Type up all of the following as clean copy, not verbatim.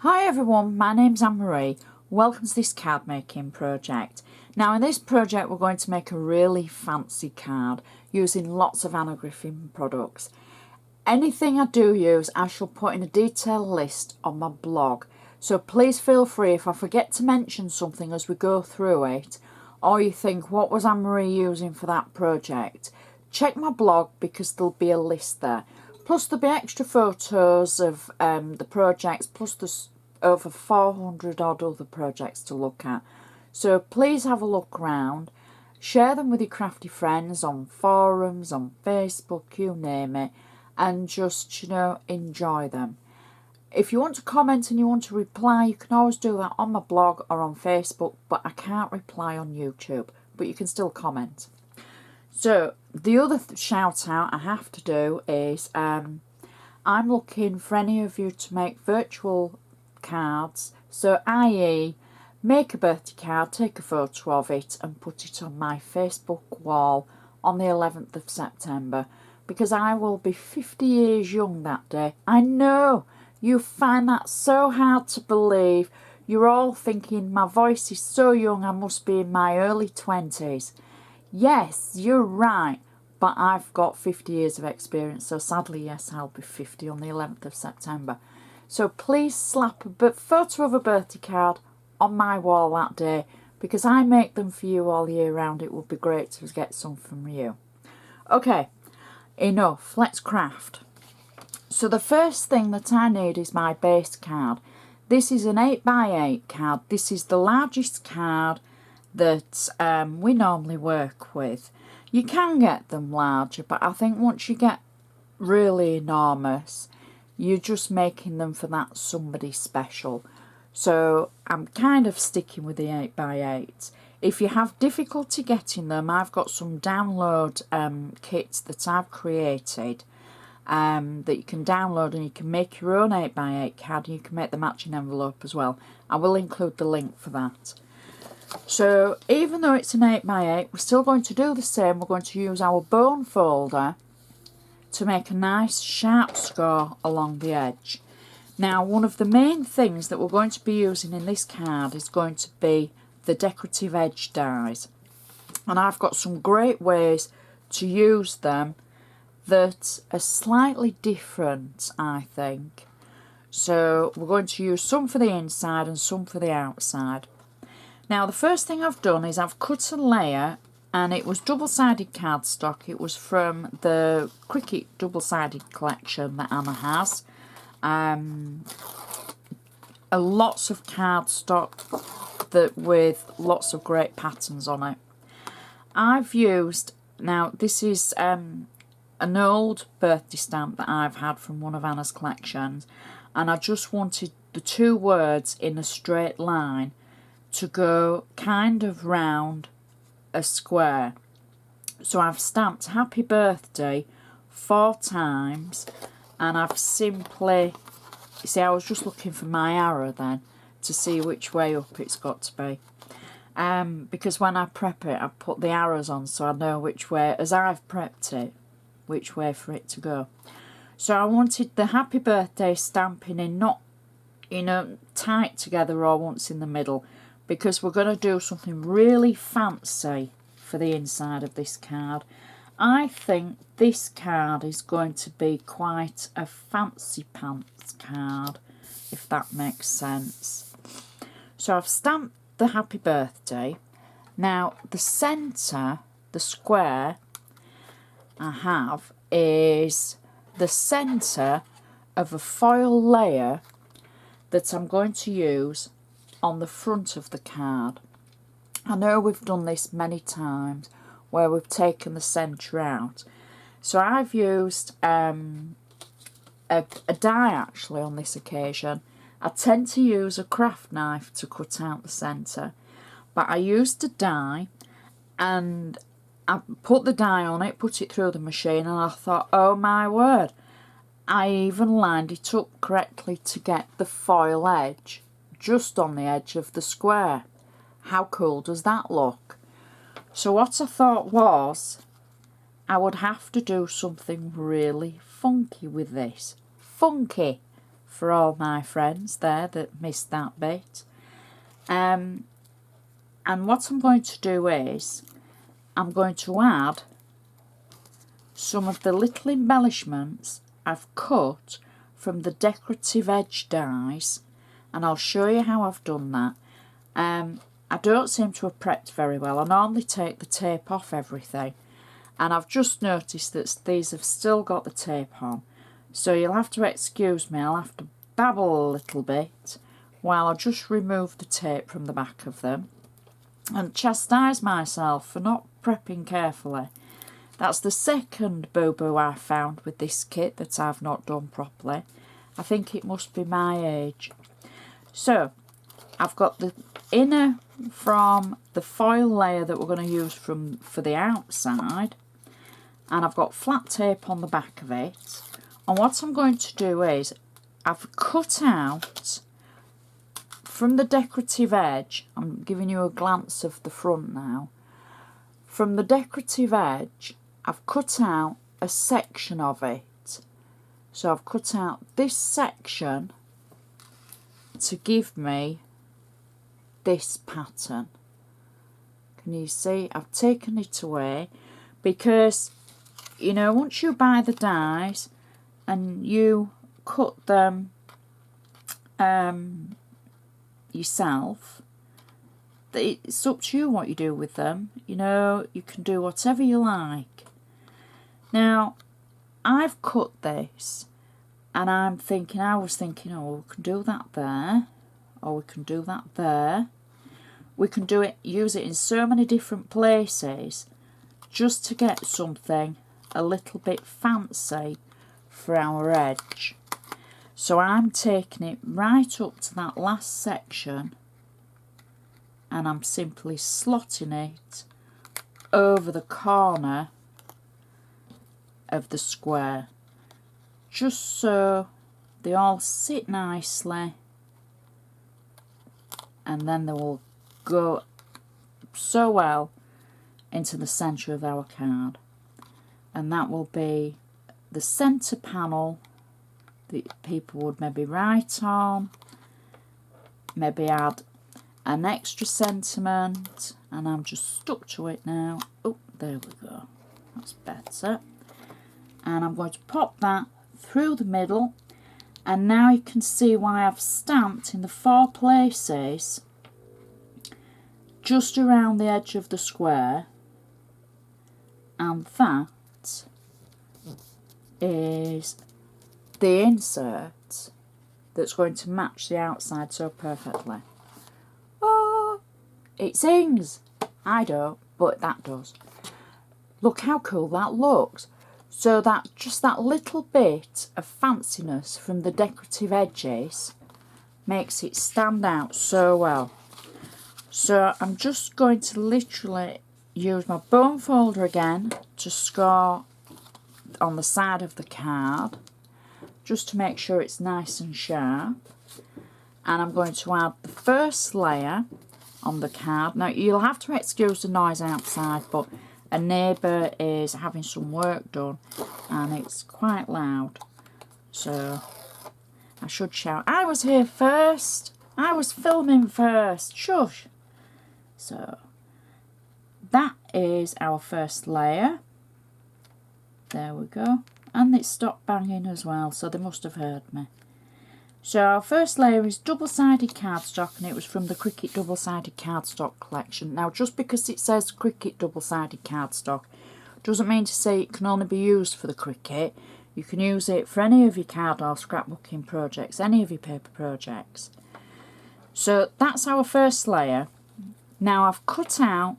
Hi everyone, my name's Anne-Marie. Welcome to this card making project. Now in this project we're going to make a really fancy card using lots of Anna Griffin products. Anything I do use I shall put in a detailed list on my blog, so please feel free if I forget to mention something as we go through it, or you think what was Anne-Marie using for that project, check my blog because there'll be a list there. Plus there'll be extra photos of the projects, plus there's over 400 odd other projects to look at. So please have a look around, share them with your crafty friends on forums, on Facebook, you name it, and just, enjoy them. If you want to comment and you want to reply, you can always do that on my blog or on Facebook, but I can't reply on YouTube, but you can still comment. So the other shout out I have to do is I'm looking for any of you to make virtual cards, so i.e. make a birthday card, take a photo of it and put it on my Facebook wall on the 11th of September, because I will be 50 years young that day. I know you find that so hard to believe. You're all thinking my voice is so young, I must be in my early 20s. Yes, you're right, but I've got 50 years of experience, so sadly, yes, I'll be 50 on the 11th of September. So please slap a photo of a birthday card on my wall that day, because I make them for you all year round. It would be great to get some from you. Okay, enough, let's craft. So the first thing that I need is my base card. This is an 8x8 card. This is the largest card that we normally work with. You can get them larger, but I think once you get really enormous, you're just making them for that somebody special. So I'm kind of sticking with the 8x8. If you have difficulty getting them, I've got some download kits that I've created that you can download, and you can make your own 8x8 card, and you can make the matching envelope as well. I will include the link for that. So even though it's an 8x8, we're still going to do the same. We're going to use our bone folder to make a nice sharp score along the edge. Now, one of the main things that we're going to be using in this card is going to be the decorative edge dies. And I've got some great ways to use them that are slightly different, I think. So we're going to use some for the inside and some for the outside. Now, the first thing I've done is I've cut a layer, and it was double-sided cardstock. It was from the Cricket double-sided collection that Anna has. Lots of cardstock with lots of great patterns on it. I've used, now this is an old birthday stamp that I've had from one of Anna's collections, and I just wanted the two words in a straight line to go kind of round a square. So I've stamped happy birthday 4 times, and I've simply, you see, I was just looking for my arrow then to see which way up it's got to be, because when I prep it I put the arrows on so I know which way, as I've prepped it, which way for it to go. So I wanted the happy birthday stamping in, not tight together or once in the middle, because we're going to do something really fancy for the inside of this card. I think this card is going to be quite a fancy pants card, if that makes sense. So I've stamped the happy birthday. Now the centre, the square I have, is the centre of a foil layer that I'm going to use on the front of the card. I know we've done this many times where we've taken the centre out. So I've used a die actually on this occasion. I tend to use a craft knife to cut out the centre, but I used a die, and I put the die on it, put it through the machine, and I thought, oh my word, I even lined it up correctly to get the foil edge just on the edge of the square. How cool does that look? So what I thought was I would have to do something really funky with this. Funky. for all my friends there that missed that bit. And what I'm going to do is I'm going to add some of the little embellishments I've cut from the decorative edge dies, and I'll show you how I've done that. I don't seem to have prepped very well. I normally take the tape off everything, and I've just noticed that these have still got the tape on, so you'll have to excuse me. I'll have to babble a little bit while I just remove the tape from the back of them and chastise myself for not prepping carefully. That's the second boo-boo I found with this kit that I've not done properly. I think it must be my age. So, I've got the inner from the foil layer that we're going to use for the outside, and I've got flat tape on the back of it. And what I'm going to do is I've cut out from the decorative edge, I'm giving you a glance of the front now. From the decorative edge, I've cut out a section of it. So I've cut out this section to give me this pattern. Can you see? I've taken it away because, you know, once you buy the dies and you cut them yourself, it's up to you what you do with them. You know, you can do whatever you like. Now, I've cut this, and I was thinking, oh, we can do that there, or we can do that there. We can do it, use it in so many different places, just to get something a little bit fancy for our edge. So I'm taking it right up to that last section, and I'm simply slotting it over the corner of the square, just so they all sit nicely, and then they will go so well into the centre of our card. And that will be the centre panel that people would maybe write on, maybe add an extra sentiment, and I'm just stuck to it now. Oh, there we go, that's better. And I'm going to pop that through the middle, and now you can see why I've stamped in the 4 places just around the edge of the square, and that is the insert that's going to match the outside so perfectly. Oh, it sings. I don't, but that does. Look how cool that looks. So that just that little bit of fanciness from the decorative edges makes it stand out so well. So I'm just going to literally use my bone folder again to score on the side of the card, just to make sure it's nice and sharp. And I'm going to add the first layer on the card. Now you'll have to excuse the noise outside, but a neighbour is having some work done and it's quite loud, so I should shout, I was here first, I was filming first, shush. So that is our first layer. There we go, and it stopped banging as well, so they must have heard me. So our first layer is double-sided cardstock, and it was from the Cricut double-sided cardstock collection. Now, just because it says Cricut double-sided cardstock doesn't mean to say it can only be used for the Cricut. You can use it for any of your card or scrapbooking projects, any of your paper projects. So that's our first layer. Now I've cut out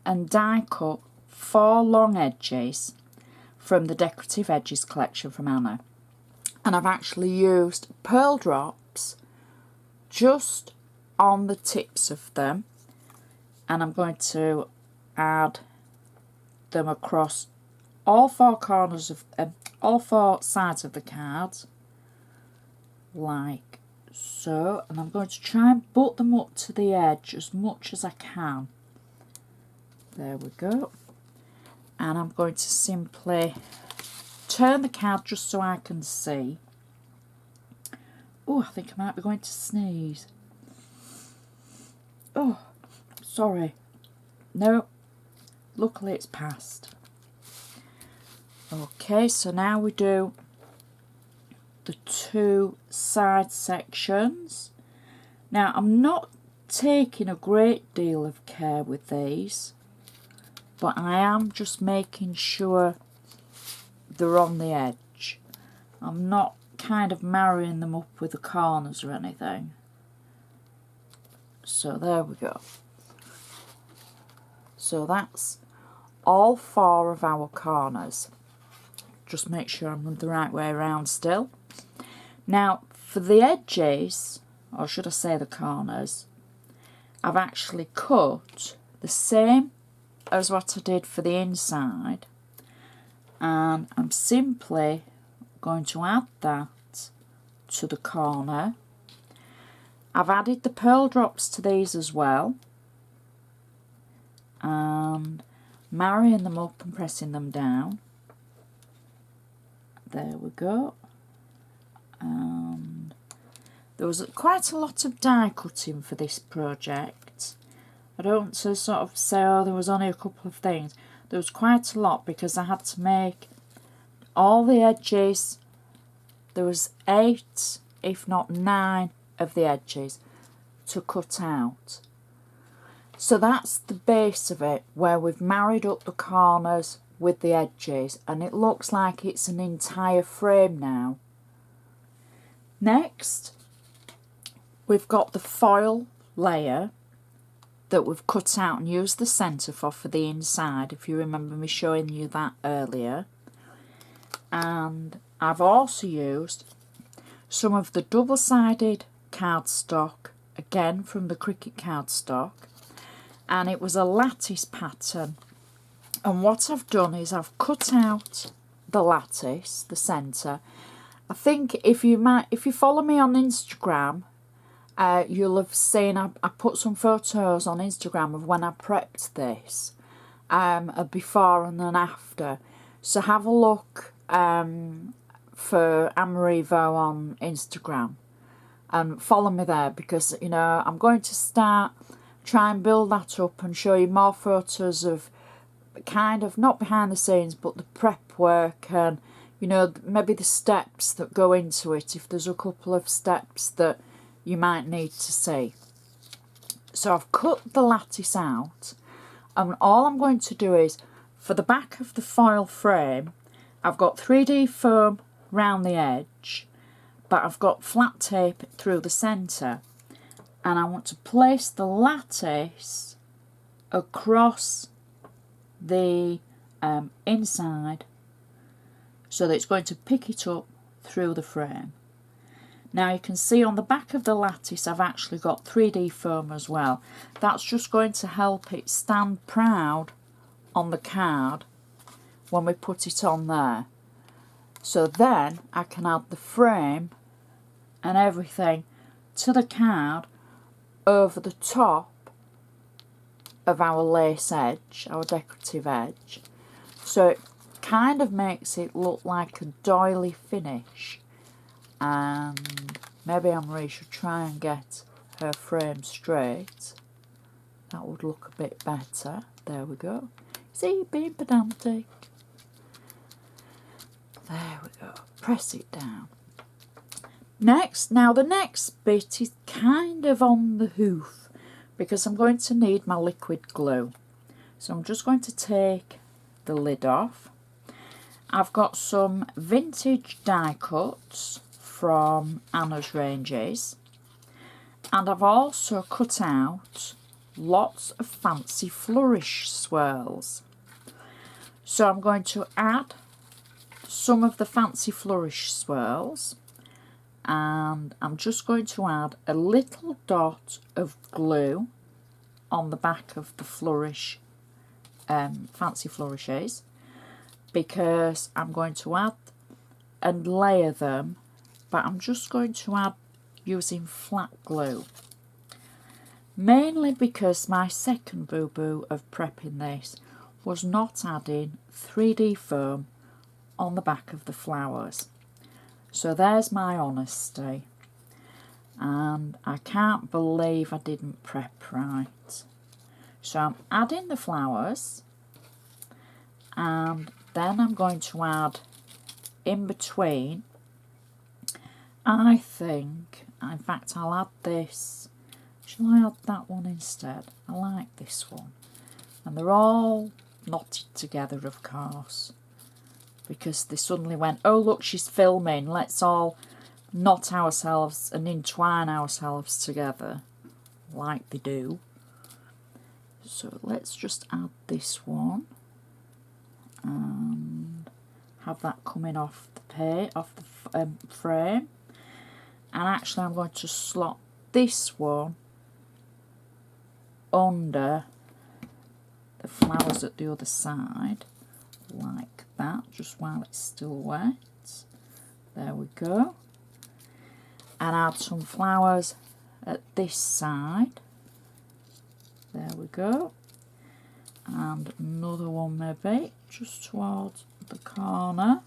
and die cut 4 long edges from the Decorative Edges collection from Anna. And I've actually used pearl drops just on the tips of them, and I'm going to add them across all 4 corners of all 4 sides of the card, like so. And I'm going to try and butt them up to the edge as much as I can. There we go. And I'm going to simply turn the card just so I can see. Oh, I think I might be going to sneeze. Oh, sorry. No, luckily it's passed. Okay, so now we do the two side sections. Now, I'm not taking a great deal of care with these, but I am just making sure they're on the edge. I'm not kind of marrying them up with the corners or anything. So there we go. So that's all four of our corners. Just make sure I'm the right way around still. Now for the edges, or should I say the corners, I've actually cut the same as what I did for the inside, and I'm simply going to add that to the corner. I've added the pearl drops to these as well, and marrying them up and pressing them down. There we go. And there was quite a lot of die cutting for this project. I don't want to sort of say, oh, there was only a couple of things. There was quite a lot because I had to make all the edges. There was 8, if not 9, of the edges to cut out. So that's the base of it, where we've married up the corners with the edges, and it looks like it's an entire frame now. Next, we've got the foil layer that we've cut out and used the centre for the inside, if you remember me showing you that earlier. And I've also used some of the double-sided cardstock, again from the Cricut cardstock, and it was a lattice pattern. And what I've done is I've cut out the lattice, the centre. I think if you follow me on Instagram, you'll have seen I put some photos on Instagram of when I prepped this, a before and an after. So have a look for Anne-Marie Vaux on Instagram and follow me there, because you know I'm going to start try and build that up and show you more photos of kind of not behind the scenes but the prep work, and you know maybe the steps that go into it, if there's a couple of steps that you might need to see. So I've cut the lattice out, and all I'm going to do is for the back of the foil frame I've got 3D foam round the edge, but I've got flat tape through the centre, and I want to place the lattice across the inside so that it's going to pick it up through the frame. Now you can see on the back of the lattice I've actually got 3D foam as well. That's just going to help it stand proud on the card when we put it on there. So then I can add the frame and everything to the card over the top of our lace edge, our decorative edge. So it kind of makes it look like a doily finish. And maybe Anne-Marie should try and get her frame straight. That would look a bit better. There we go. See, being pedantic. There we go. Press it down. Next, now the next bit is kind of on the hoof because I'm going to need my liquid glue. So I'm just going to take the lid off. I've got some vintage die cuts from Anna's Ranges, and I've also cut out lots of fancy Flourish swirls. So I'm going to add some of the fancy Flourish swirls, and I'm just going to add a little dot of glue on the back of the Flourish fancy Flourishes, because I'm going to add and layer them, but I'm just going to add using flat glue, mainly because my second boo-boo of prepping this was not adding 3D foam on the back of the flowers. So there's my honesty. and I can't believe I didn't prep right. So I'm adding the flowers, and then I'm going to add in between, I think, in fact I'll add this. Shall I add that one instead? I like this one. And they're all knotted together, of course, because they suddenly went, oh look, she's filming, let's all knot ourselves and entwine ourselves together like they do. So let's just add this one and have that coming off the frame. And actually I'm going to slot this one under the flowers at the other side like that, just while it's still wet. There we go. And add some flowers at this side. There we go. And another one maybe just towards the corner.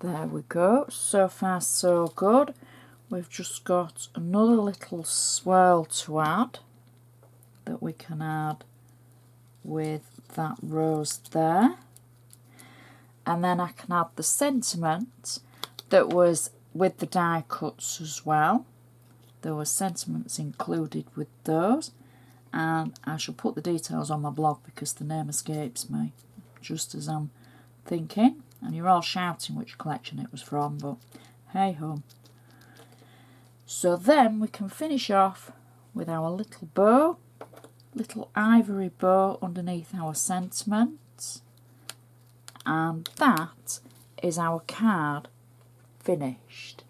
There we go. So far so good. We've just got another little swirl to add that we can add with that rose there. And then I can add the sentiment that was with the die cuts as well. There were sentiments included with those, and I shall put the details on my blog because the name escapes me just as I'm thinking, and you're all shouting which collection it was from, but hey ho. So then we can finish off with our little bow, little ivory bow underneath our sentiment, and that is our card finished.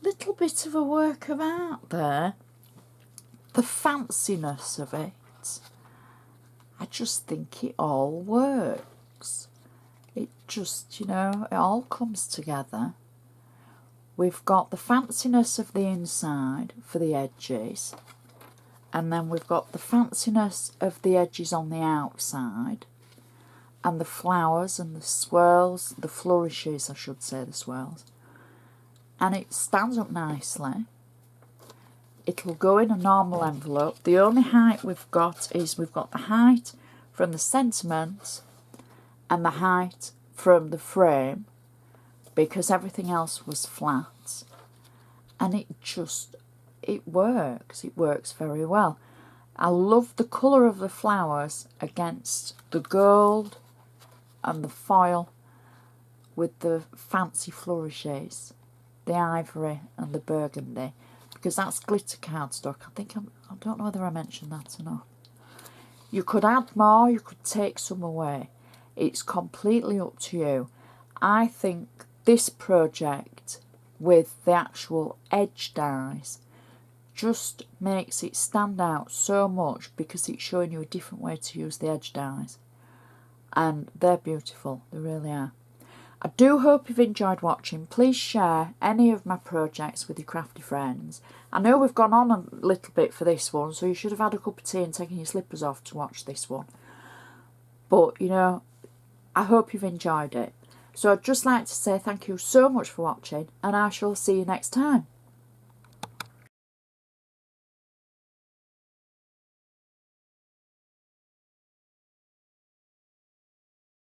Little bit of a work of art there. The fanciness of it, I just think it all works. It just, you know, it all comes together. We've got the fanciness of the inside for the edges, and then we've got the fanciness of the edges on the outside, and the flowers and the swirls, the flourishes I should say, the swirls. And it stands up nicely. It'll go in a normal envelope. The only height we've got is we've got the height from the sentiment and the height from the frame, because everything else was flat. And it works. It works very well. I love the colour of the flowers against the gold and the foil with the fancy flourishes, the ivory and the burgundy, because that's glitter cardstock. I don't know whether I mentioned that or not. You could add more, you could take some away. It's completely up to you. I think this project with the actual edge dies just makes it stand out so much, because it's showing you a different way to use the edge dies. And they're beautiful, they really are. I do hope you've enjoyed watching. Please share any of my projects with your crafty friends. I know we've gone on a little bit for this one, so you should have had a cup of tea and taken your slippers off to watch this one. But, you know, I hope you've enjoyed it. So I'd just like to say thank you so much for watching, and I shall see you next time.